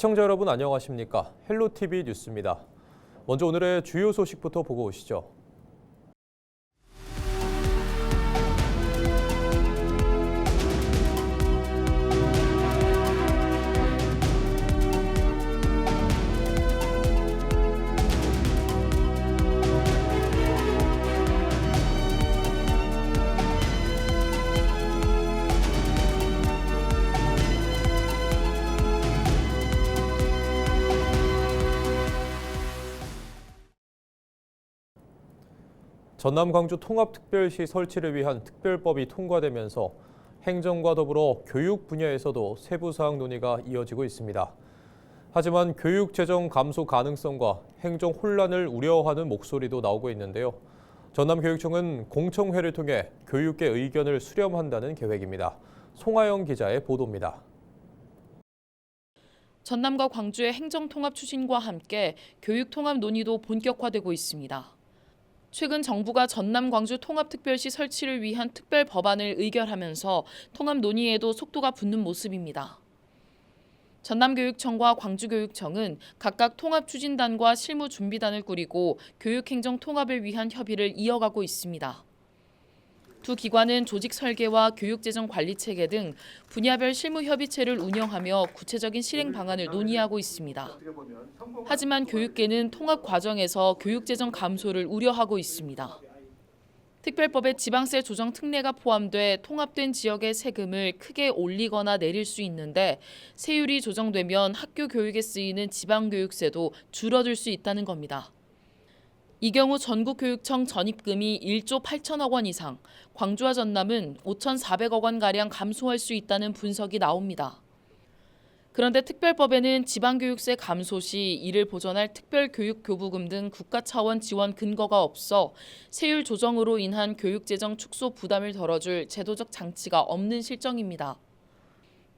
시청자 여러분 안녕하십니까? 헬로티비 뉴스입니다. 먼저 오늘의 주요 소식부터 보고 오시죠. 전남 광주 통합특별시 설치를 위한 특별법이 통과되면서 행정과 더불어 교육 분야에서도 세부 사항 논의가 이어지고 있습니다. 하지만 교육 재정 감소 가능성과 행정 혼란을 우려하는 목소리도 나오고 있는데요. 전남교육청은 공청회를 통해 교육계 의견을 수렴한다는 계획입니다. 송하영 기자의 보도입니다. 전남과 광주의 행정통합 추진과 함께 교육통합 논의도 본격화되고 있습니다. 최근 정부가 전남 광주 통합특별시 설치를 위한 특별 법안을 의결하면서 통합 논의에도 속도가 붙는 모습입니다. 전남교육청과 광주교육청은 각각 통합추진단과 실무준비단을 꾸리고 교육행정 통합을 위한 협의를 이어가고 있습니다. 두 기관은 조직 설계와 교육재정 관리체계 등 분야별 실무협의체를 운영하며 구체적인 실행 방안을 논의하고 있습니다. 하지만 교육계는 통합 과정에서 교육재정 감소를 우려하고 있습니다. 특별법에 지방세 조정 특례가 포함돼 통합된 지역의 세금을 크게 올리거나 내릴 수 있는데 세율이 조정되면 학교 교육에 쓰이는 지방교육세도 줄어들 수 있다는 겁니다. 이 경우 전국교육청 전입금이 1조 8천억 원 이상, 광주와 전남은 5,400억 원가량 감소할 수 있다는 분석이 나옵니다. 그런데 특별법에는 지방교육세 감소 시 이를 보전할 특별교육교부금 등 국가 차원 지원 근거가 없어 세율 조정으로 인한 교육재정 축소 부담을 덜어줄 제도적 장치가 없는 실정입니다.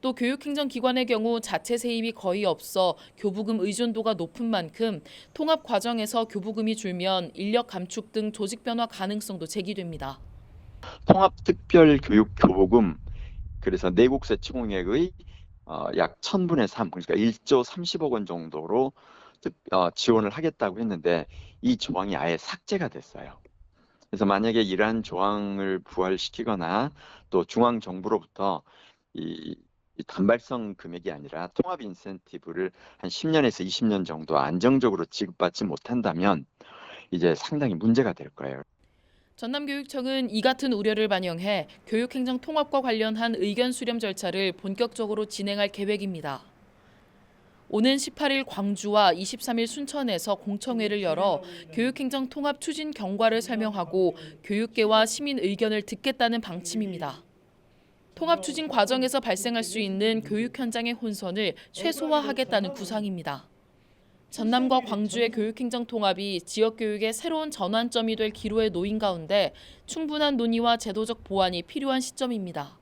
또 교육행정기관의 경우 자체 세입이 거의 없어 교부금 의존도가 높은 만큼 통합 과정에서 교부금이 줄면 인력 감축 등 조직 변화 가능성도 제기됩니다. 통합특별교육 교부금 그래서 내국세 추공액의 약 1000분의 3, 그러니까 1조 30억 원 정도로 지원을 하겠다고 했는데 이 조항이 아예 삭제가 됐어요. 그래서 만약에 이러한 조항을 부활시키거나 또 중앙정부로부터 이 단발성 금액이 아니라 통합 인센티브를 한 10년에서 20년 정도 안정적으로 지급받지 못한다면 이제 상당히 문제가 될 거예요. 전남교육청은 이 같은 우려를 반영해 교육행정 통합과 관련한 의견 수렴 절차를 본격적으로 진행할 계획입니다. 오는 18일 광주와 23일 순천에서 공청회를 열어 교육행정 통합 추진 경과를 설명하고 교육계와 시민 의견을 듣겠다는 방침입니다. 통합 추진 과정에서 발생할 수 있는 교육 현장의 혼선을 최소화하겠다는 구상입니다. 전남과 광주의 교육행정 통합이 지역교육의 새로운 전환점이 될 기로에 놓인 가운데 충분한 논의와 제도적 보완이 필요한 시점입니다.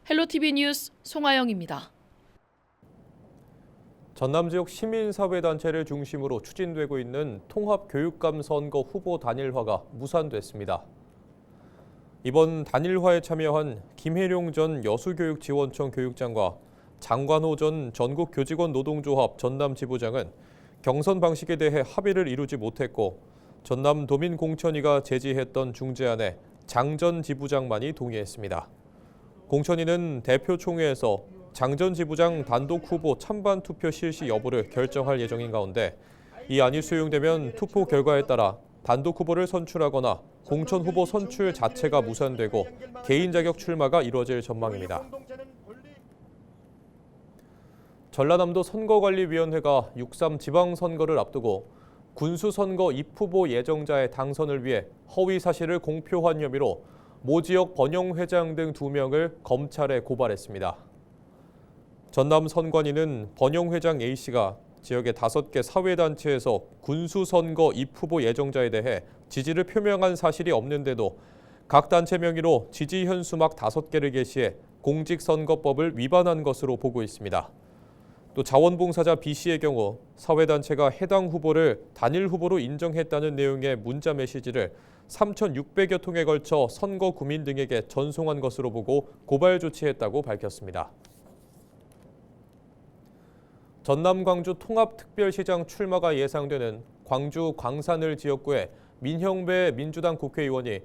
헬로티비 뉴스 송하영입니다. 전남 지역 시민사회단체를 중심으로 추진되고 있는 통합교육감 선거 후보 단일화가 무산됐습니다. 이번 단일화에 참여한 김혜룡 전 여수교육지원청 교육장과 장관호 전 전국교직원 노동조합 전남지부장은 경선 방식에 대해 합의를 이루지 못했고 전남도민공천위가 제지했던 중재안에 장 전 지부장만이 동의했습니다. 공천위는 대표총회에서 장 전 지부장 단독 후보 찬반 투표 실시 여부를 결정할 예정인 가운데 이 안이 수용되면 투표 결과에 따라 단독 후보를 선출하거나 공천 후보 선출 자체가 무산되고 개인 자격 출마가 이루어질 전망입니다. 전라남도 선거관리위원회가 6.3 지방선거를 앞두고 군수선거 입후보 예정자의 당선을 위해 허위 사실을 공표한 혐의로 모 지역 번영회장 등 2명을 검찰에 고발했습니다. 전남 선관위는 번영회장 A씨가 지역의 5개 사회단체에서 군수선거 입후보 예정자에 대해 지지를 표명한 사실이 없는데도 각 단체 명의로 지지 현수막 5개를 게시해 공직선거법을 위반한 것으로 보고 있습니다. 또 자원봉사자 B씨의 경우 사회단체가 해당 후보를 단일 후보로 인정했다는 내용의 문자 메시지를 3,600여 통에 걸쳐 선거 구민 등에게 전송한 것으로 보고 고발 조치했다고 밝혔습니다. 전남 광주 통합특별시장 출마가 예상되는 광주 광산을 지역구의 민형배 민주당 국회의원이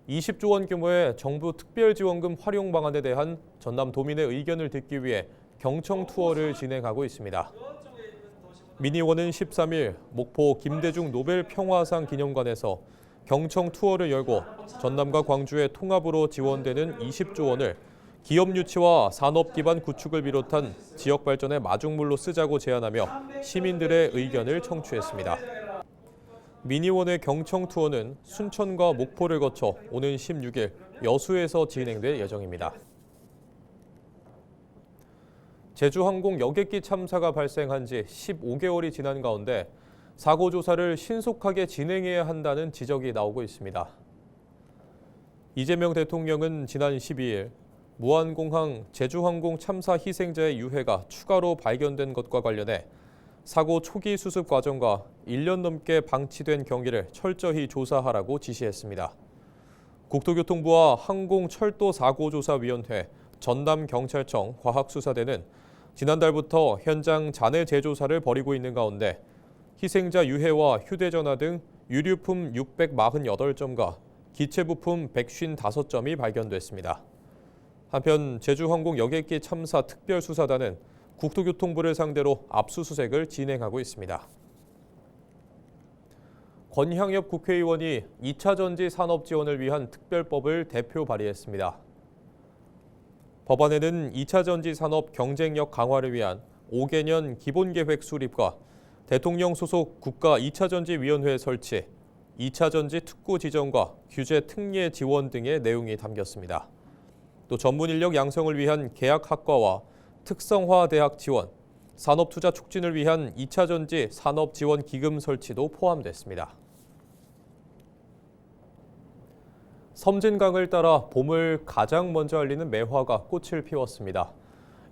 20조 원 규모의 정부 특별지원금 활용 방안에 대한 전남도민의 의견을 듣기 위해 경청 투어를 진행하고 있습니다. 민 의원은 13일 목포 김대중 노벨 평화상 기념관에서 경청 투어를 열고 전남과 광주의 통합으로 지원되는 20조 원을 기업 유치와 산업 기반 구축을 비롯한 지역 발전의 마중물로 쓰자고 제안하며 시민들의 의견을 청취했습니다. 민 의원의 경청 투어는 순천과 목포를 거쳐 오는 16일 여수에서 진행될 예정입니다. 제주항공 여객기 참사가 발생한 지 15개월이 지난 가운데 사고 조사를 신속하게 진행해야 한다는 지적이 나오고 있습니다. 이재명 대통령은 지난 12일 무안공항 제주항공 참사 희생자의 유해가 추가로 발견된 것과 관련해 사고 초기 수습 과정과 1년 넘게 방치된 경위를 철저히 조사하라고 지시했습니다. 국토교통부와 항공철도사고조사위원회, 전남경찰청 과학수사대는 지난달부터 현장 잔해 재조사를 벌이고 있는 가운데 희생자 유해와 휴대전화 등 유류품 648점과 기체 부품 155점이 발견됐습니다. 한편 제주항공 여객기 참사 특별수사단은 국토교통부를 상대로 압수수색을 진행하고 있습니다. 권향엽 국회의원이 2차 전지 산업 지원을 위한 특별법을 대표 발의했습니다. 법안에는 2차 전지 산업 경쟁력 강화를 위한 5개년 기본계획 수립과 대통령 소속 국가 2차 전지위원회 설치, 2차 전지 특구 지정과 규제 특례 지원 등의 내용이 담겼습니다. 또 전문 인력 양성을 위한 계약학과와 특성화 대학 지원, 산업투자 촉진을 위한 2차 전지 산업지원기금 설치도 포함됐습니다. 섬진강을 따라 봄을 가장 먼저 알리는 매화가 꽃을 피웠습니다.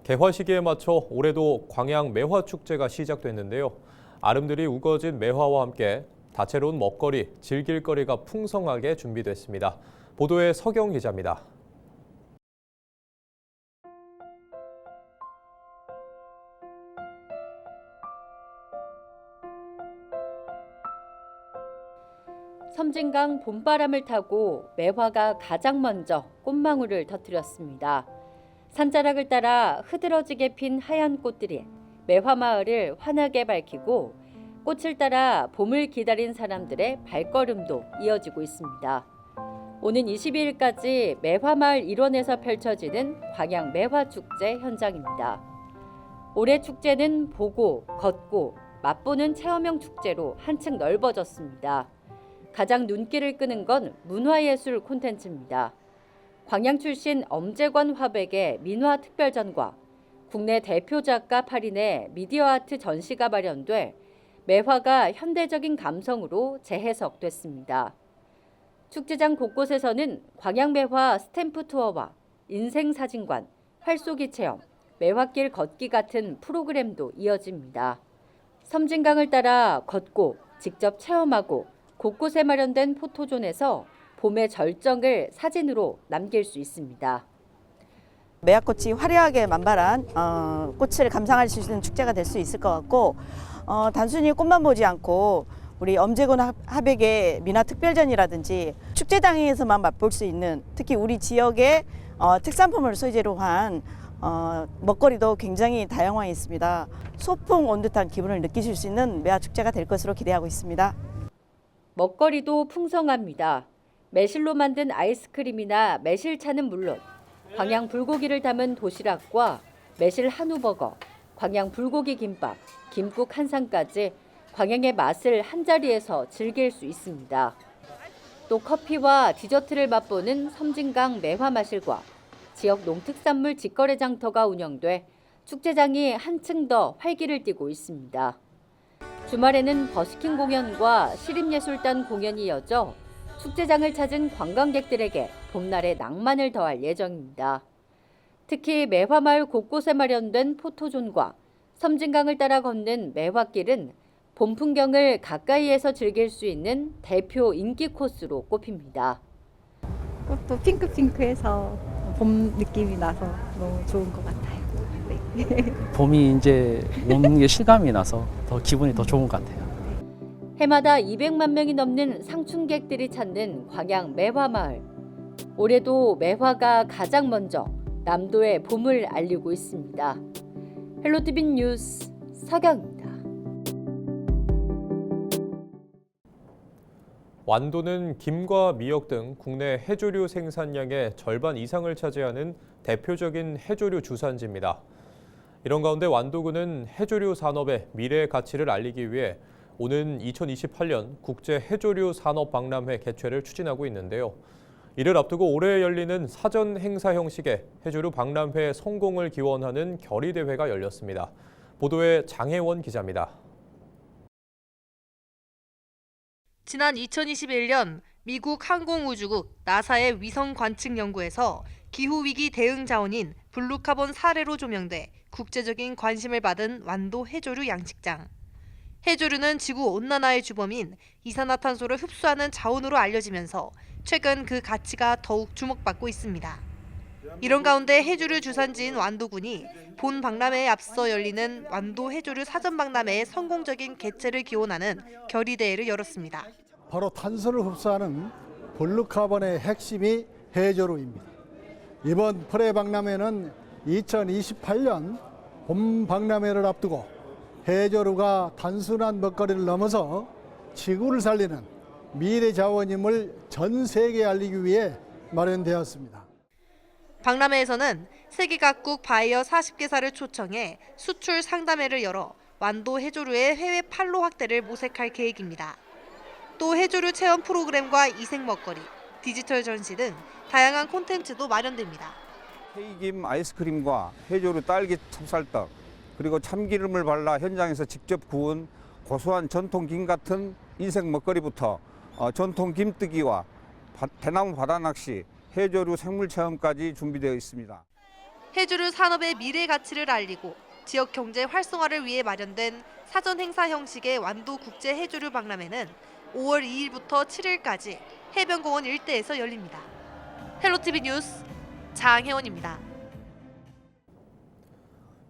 개화 시기에 맞춰 올해도 광양 매화축제가 시작됐는데요. 아름드리 우거진 매화와 함께 다채로운 먹거리, 즐길거리가 풍성하게 준비됐습니다. 보도에 서경 기자입니다. 섬진강 봄바람을 타고 매화가 가장 먼저 꽃망울을 터뜨렸습니다. 산자락을 따라 흐드러지게 핀 하얀 꽃들이 매화마을을 환하게 밝히고 꽃을 따라 봄을 기다린 사람들의 발걸음도 이어지고 있습니다. 오는 22일까지 매화마을 일원에서 펼쳐지는 광양 매화축제 현장입니다. 올해 축제는 보고, 걷고, 맛보는 체험형 축제로 한층 넓어졌습니다. 가장 눈길을 끄는 건 문화예술 콘텐츠입니다. 광양 출신 엄재관 화백의 민화특별전과 국내 대표 작가 8인의 미디어 아트 전시가 마련돼 매화가 현대적인 감성으로 재해석됐습니다. 축제장 곳곳에서는 광양매화 스탬프 투어와 인생사진관, 활쏘기 체험, 매화길 걷기 같은 프로그램도 이어집니다. 섬진강을 따라 걷고 직접 체험하고 곳곳에 마련된 포토존에서 봄의 절정을 사진으로 남길 수 있습니다. 매화꽃이 화려하게 만발한 꽃을 감상할 수 있는 축제가 될 수 있을 것 같고 단순히 꽃만 보지 않고 우리 엄재건 화백의 민화특별전이라든지 축제장에서만 맛볼 수 있는 특히 우리 지역의 특산품을 소재로 한 먹거리도 굉장히 다양화해 있습니다. 소풍 온 듯한 기분을 느끼실 수 있는 매화축제가 될 것으로 기대하고 있습니다. 먹거리도 풍성합니다. 매실로 만든 아이스크림이나 매실차는 물론 광양 불고기를 담은 도시락과 매실 한우버거, 광양 불고기 김밥, 김국 한상까지 광양의 맛을 한자리에서 즐길 수 있습니다. 또 커피와 디저트를 맛보는 섬진강 매화마실과 지역 농특산물 직거래 장터가 운영돼 축제장이 한층 더 활기를 띠고 있습니다. 주말에는 버스킹 공연과 시립예술단 공연이 이어져 축제장을 찾은 관광객들에게 봄날의 낭만을 더할 예정입니다. 특히 매화마을 곳곳에 마련된 포토존과 섬진강을 따라 걷는 매화길은 봄 풍경을 가까이에서 즐길 수 있는 대표 인기 코스로 꼽힙니다. 꽃도 핑크핑크해서 봄 느낌이 나서 너무 좋은 것 같아요. 네. 봄이 이제 오는 게 실감이 나서 더 기분이 더 좋은 것 같아요. 해마다 200만 명이 넘는 상춘객들이 찾는 광양 매화마을. 올해도 매화가 가장 먼저 남도의 봄을 알리고 있습니다. 헬로티비 뉴스 서경입니다. 완도는 김과 미역 등 국내 해조류 생산량의 절반 이상을 차지하는 대표적인 해조류 주산지입니다. 이런 가운데 완도군은 해조류 산업의 미래 가치를 알리기 위해 오는 2028년 국제 해조류 산업 박람회 개최를 추진하고 있는데요. 이를 앞두고 올해 열리는 사전 행사 형식의 해조류 박람회 성공을 기원하는 결의대회가 열렸습니다. 보도에 장혜원 기자입니다. 지난 2021년 미국 항공우주국 나사의 위성 관측 연구에서 기후위기 대응 자원인 블루카본 사례로 조명돼 국제적인 관심을 받은 완도 해조류 양식장. 해조류는 지구 온난화의 주범인 이산화탄소를 흡수하는 자원으로 알려지면서 최근 그 가치가 더욱 주목받고 있습니다. 이런 가운데 해조류 주산지인 완도군이 본 박람회에 앞서 열리는 완도 해조류 사전 박람회의 성공적인 개최를 기원하는 결의대회를 열었습니다. 바로 탄소를 흡수하는 블루카본의 핵심이 해조류입니다. 이번 프레 박람회는 2028년 봄 박람회를 앞두고 해조류가 단순한 먹거리를 넘어서 지구를 살리는 미래 자원임을 전 세계에 알리기 위해 마련되었습니다. 박람회에서는 세계 각국 바이어 40개사를 초청해 수출 상담회를 열어 완도 해조류의 해외 판로 확대를 모색할 계획입니다. 또 해조류 체험 프로그램과 이색 먹거리, 디지털 전시 등 다양한 콘텐츠도 마련됩니다. K김 아이스크림과 해조류 딸기 찹쌀떡, 그리고 참기름을 발라 현장에서 직접 구운 고소한 전통 김 같은 인색 먹거리부터 전통 김뜨기와 대나무 바다낚시, 해조류 생물 체험까지 준비되어 있습니다. 해조류 산업의 미래 가치를 알리고 지역 경제 활성화를 위해 마련된 사전 행사 형식의 완도 국제 해조류 박람회는 5월 2일부터 7일까지 해변공원 일대에서 열립니다. 헬로티비 뉴스 장혜원입니다.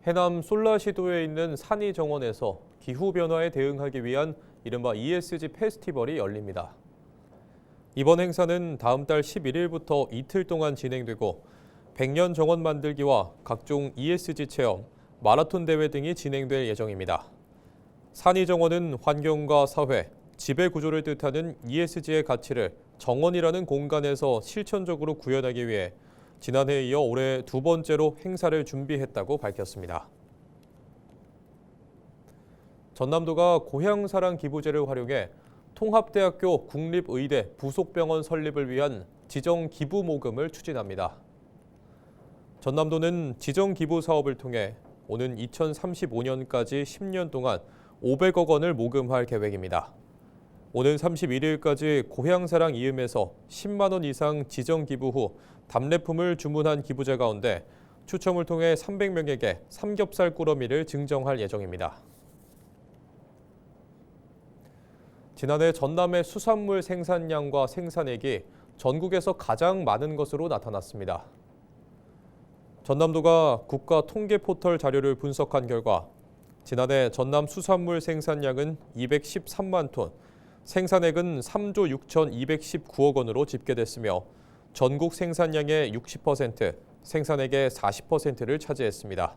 해남 솔라시도에 있는 산이정원에서 기후변화에 대응하기 위한 이른바 ESG 페스티벌이 열립니다. 이번 행사는 다음 달 11일부터 이틀 동안 진행되고 100년 정원 만들기와 각종 ESG 체험, 마라톤 대회 등이 진행될 예정입니다. 산이정원은 환경과 사회, 지배 구조를 뜻하는 ESG의 가치를 정원이라는 공간에서 실천적으로 구현하기 위해 지난해에 이어 올해 두 번째로 행사를 준비했다고 밝혔습니다. 전남도가 고향사랑 기부제를 활용해 통합대학교 국립의대 부속병원 설립을 위한 지정 기부 모금을 추진합니다. 전남도는 지정 기부 사업을 통해 오는 2035년까지 10년 동안 500억 원을 모금할 계획입니다. 오는 31일까지 고향사랑 이음에서 10만 원 이상 지정 기부 후 답례품을 주문한 기부자 가운데 추첨을 통해 300명에게 삼겹살 꾸러미를 증정할 예정입니다. 지난해 전남의 수산물 생산량과 생산액이 전국에서 가장 많은 것으로 나타났습니다. 전남도가 국가 통계 포털 자료를 분석한 결과 지난해 전남 수산물 생산량은 213만 톤, 생산액은 3조 6,219억 원으로 집계됐으며 전국 생산량의 60%, 생산액의 40%를 차지했습니다.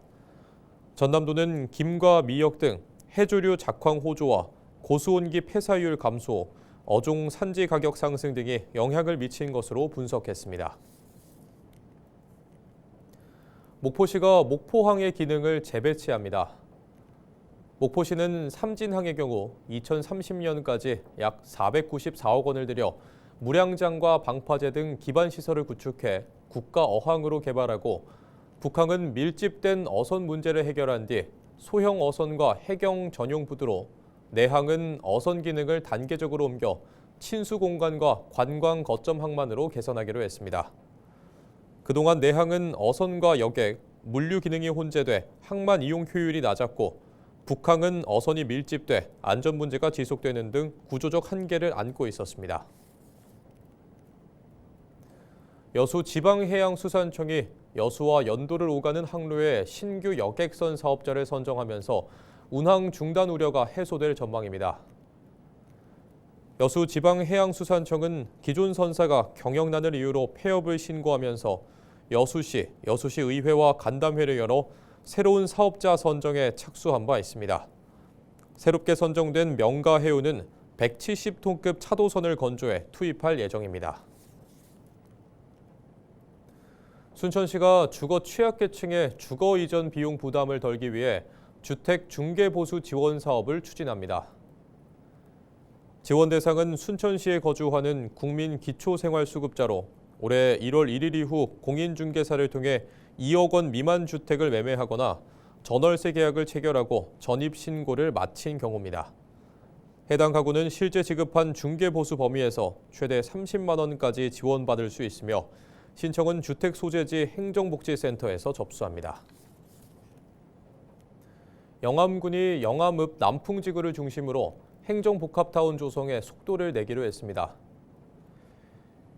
전남도는 김과 미역 등 해조류 작황 호조와 고수온기 폐사율 감소, 어종 산지 가격 상승 등이 영향을 미친 것으로 분석했습니다. 목포시가 목포항의 기능을 재배치합니다. 목포시는 삼진항의 경우 2030년까지 약 494억 원을 들여 무량장과 방파제 등 기반 시설을 구축해 국가 어항으로 개발하고 북항은 밀집된 어선 문제를 해결한 뒤 소형 어선과 해경 전용 부두로 내항은 어선 기능을 단계적으로 옮겨 친수 공간과 관광 거점 항만으로 개선하기로 했습니다. 그동안 내항은 어선과 여객, 물류 기능이 혼재돼 항만 이용 효율이 낮았고 북항은 어선이 밀집돼 안전 문제가 지속되는 등 구조적 한계를 안고 있었습니다. 여수 지방해양수산청이 여수와 연도를 오가는 항로에 신규 여객선 사업자를 선정하면서 운항 중단 우려가 해소될 전망입니다. 여수 지방해양수산청은 기존 선사가 경영난을 이유로 폐업을 신고하면서 여수시 의회와 간담회를 열어 새로운 사업자 선정에 착수한 바 있습니다. 새롭게 선정된 명가해운은 170톤급 차도선을 건조해 투입할 예정입니다. 순천시가 주거 취약계층의 주거 이전 비용 부담을 덜기 위해 주택 중개보수 지원 사업을 추진합니다. 지원 대상은 순천시에 거주하는 국민 기초생활수급자로 올해 1월 1일 이후 공인중개사를 통해 2억 원 미만 주택을 매매하거나 전월세 계약을 체결하고 전입신고를 마친 경우입니다. 해당 가구는 실제 지급한 중개보수 범위에서 최대 30만 원까지 지원받을 수 있으며 신청은 주택소재지 행정복지센터에서 접수합니다. 영암군이 영암읍 남풍지구를 중심으로 행정복합타운 조성에 속도를 내기로 했습니다.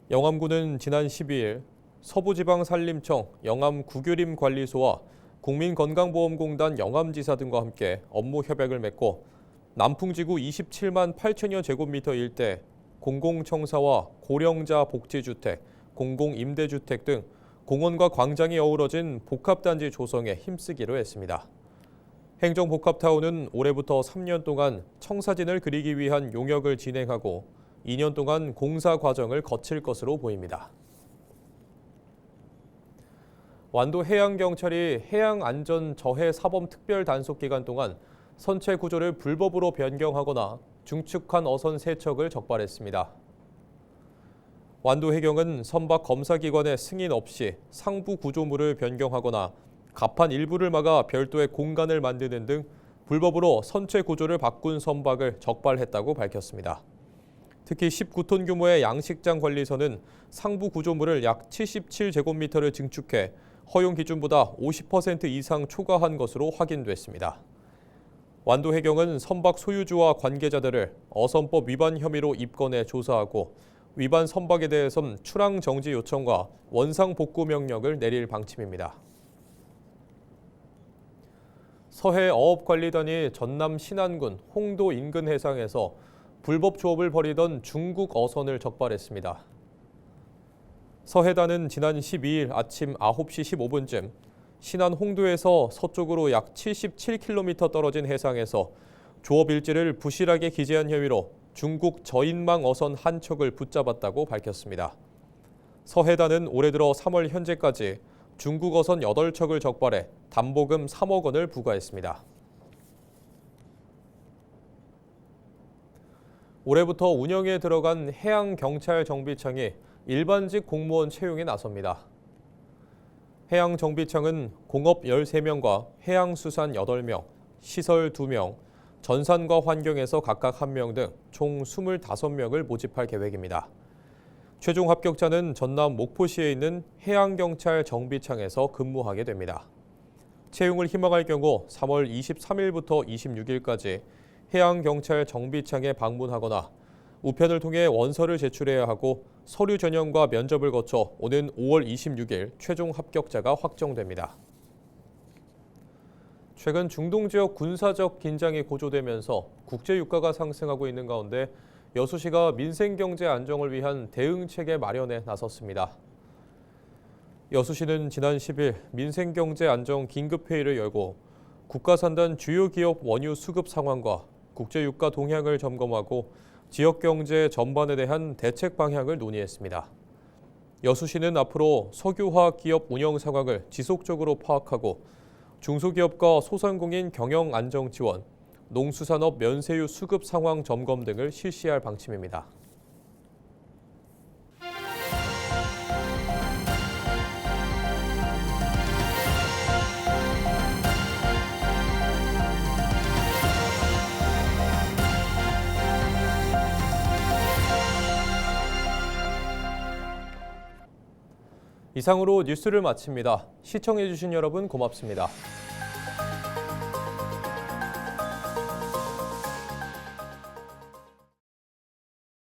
영암군은 지난 12일 서부지방산림청 영암구규림관리소와 국민건강보험공단 영암지사 등과 함께 업무 협약을 맺고 남풍지구 27만 8천여 제곱미터 일대 공공청사와 고령자 복지주택, 공공임대주택 등 공원과 광장이 어우러진 복합단지 조성에 힘쓰기로 했습니다. 행정복합타운은 올해부터 3년 동안 청사진을 그리기 위한 용역을 진행하고 2년 동안 공사 과정을 거칠 것으로 보입니다. 완도 해양경찰이 해양안전저해사범특별 단속기간 동안 선체 구조를 불법으로 변경하거나 중축한 어선 3척을 적발했습니다. 완도해경은 선박 검사기관의 승인 없이 상부 구조물을 변경하거나 갑판 일부를 막아 별도의 공간을 만드는 등 불법으로 선체 구조를 바꾼 선박을 적발했다고 밝혔습니다. 특히 19톤 규모의 양식장 관리선은 상부 구조물을 약 77제곱미터를 증축해 허용 기준보다 50% 이상 초과한 것으로 확인됐습니다. 완도해경은 선박 소유주와 관계자들을 어선법 위반 혐의로 입건해 조사하고 위반 선박에 대해선 출항 정지 요청과 원상 복구 명령을 내릴 방침입니다. 서해 어업관리단이 전남 신안군 홍도 인근 해상에서 불법 조업을 벌이던 중국 어선을 적발했습니다. 서해단은 지난 12일 아침 9시 15분쯤 신안 홍도에서 서쪽으로 약 77km 떨어진 해상에서 조업 일지를 부실하게 기재한 혐의로 중국 저인망 어선 한 척을 붙잡았다고 밝혔습니다. 서해단은 올해 들어 3월 현재까지 중국 어선 8척을 적발해 담보금 3억 원을 부과했습니다. 올해부터 운영에 들어간 해양경찰정비청이 일반직 공무원 채용에 나섭니다. 해양정비청은 공업 13명과 해양수산 8명, 시설 2명, 전산과 환경에서 각각 1명 등 총 25명을 모집할 계획입니다. 최종 합격자는 전남 목포시에 있는 해양경찰 정비청에서 근무하게 됩니다. 채용을 희망할 경우 3월 23일부터 26일까지 해양경찰 정비청에 방문하거나 우편을 통해 원서를 제출해야 하고 서류 전형과 면접을 거쳐 오는 5월 26일 최종 합격자가 확정됩니다. 최근 중동 지역 군사적 긴장이 고조되면서 국제 유가가 상승하고 있는 가운데 여수시가 민생 경제 안정을 위한 대응 체계 마련에 나섰습니다. 여수시는 지난 10일 민생 경제 안정 긴급회의를 열고 국가산단 주요 기업 원유 수급 상황과 국제 유가 동향을 점검하고 지역 경제 전반에 대한 대책 방향을 논의했습니다. 여수시는 앞으로 석유화학 기업 운영 상황을 지속적으로 파악하고 중소기업과 소상공인 경영 안정 지원, 농수산업 면세유 수급 상황 점검 등을 실시할 방침입니다. 이상으로 뉴스를 마칩니다. 시청해주신 여러분 고맙습니다.